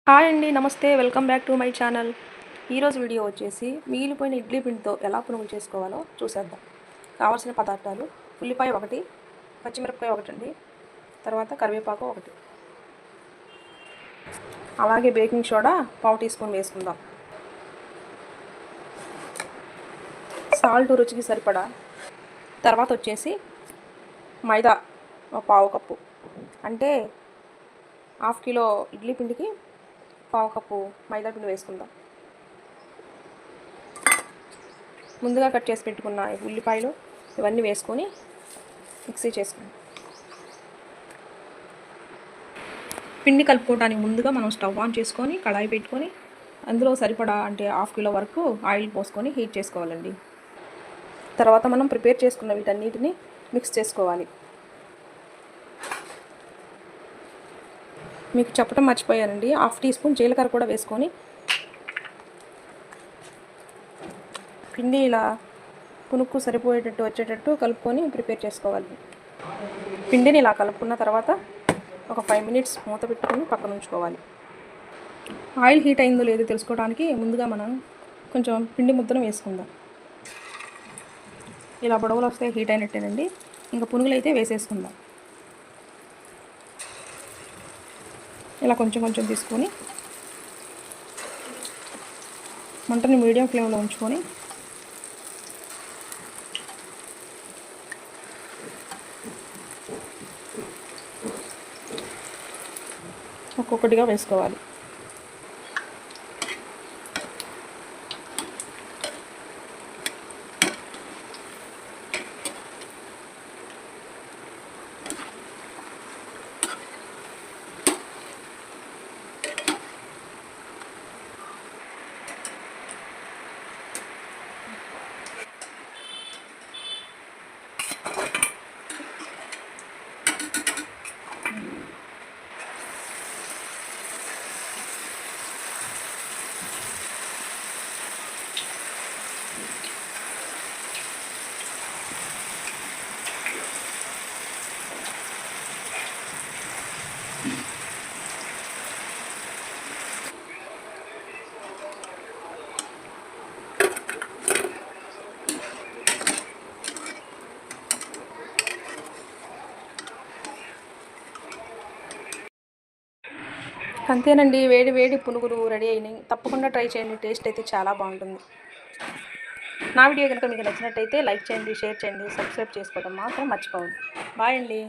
Hi అండి, నమస్తే. Welcome back to my channel. ఈరోజు వీడియో వచ్చేసి మిగిలిపోయిన ఇడ్లీ పిండితో ఎలా పునుగులు చేసుకోవాలో చూసేద్దాం. కావాల్సిన పదార్థాలు: ఉల్లిపాయ 1, పచ్చిమిరపకాయ 1 అండి, తర్వాత కరివేపాకు 1, అలాగే బేకింగ్ సోడా 1/2 టీ స్పూన్ వేసుకుందాం. సాల్ట్ రుచికి సరిపడా. తర్వాత వచ్చేసి మైదా 1/2 కప్పు, అంటే 1/2 కిలో ఇడ్లీ పిండికి 1/2 కప్పు మైదా పిండి వేసుకుందాం. ముందుగా కట్ చేసి పెట్టుకున్న ఉల్లిపాయలు ఇవన్నీ వేసుకొని మిక్సీ చేసుకుందాం. పిండి కలుపుకోవడానికి ముందుగా మనం స్టవ్ ఆన్ చేసుకొని కడాయి పెట్టుకొని అందులో సరిపడా అంటే 1/2 కిలో వరకు ఆయిల్ పోసుకొని హీట్ చేసుకోవాలండి. తర్వాత మనం ప్రిపేర్ చేసుకున్న వీటన్నిటిని మిక్స్ చేసుకోవాలి. మీకు చెప్పడం మర్చిపోయానండి, 1/2 టీ స్పూన్ జీలకర్ర కూడా వేసుకొని పిండి ఇలా పునుక్కు సరిపోయేటట్టు వచ్చేటట్టు కలుపుకొని ప్రిపేర్ చేసుకోవాలి. పిండిని ఇలా కలుపుకున్న తర్వాత ఒక 5 మినిట్స్ మూత పెట్టుకొని పక్కన ఉంచుకోవాలి. ఆయిల్ హీట్ అయిందో లేదో తెలుసుకోవడానికి ముందుగా మనం కొంచెం పిండి ముద్దను వేసుకుందాం. ఇలా బొడవలు వస్తే హీట్ అయినట్టేనండి. ఇంకా పునుగులు అయితే వేసేసుకుందాం. ఇలా కొంచెం కొంచెం తీసుకొని మంటని మీడియం ఫ్లేమ్లో ఉంచుకొని ఒక్కొక్కటిగా వేసుకోవాలి. అంతేనండి, వేడి వేడి పునుగులు రెడీ అయినాయి. తప్పకుండా ట్రై చేయండి, టేస్ట్ అయితే చాలా బాగుంటుంది. నా వీడియో కనుక మీకు నచ్చినట్టయితే లైక్ చేయండి, షేర్ చేయండి, సబ్స్క్రైబ్ చేసుకోవడం మాత్రం మర్చిపోవద్దు. బాయ్ అండి.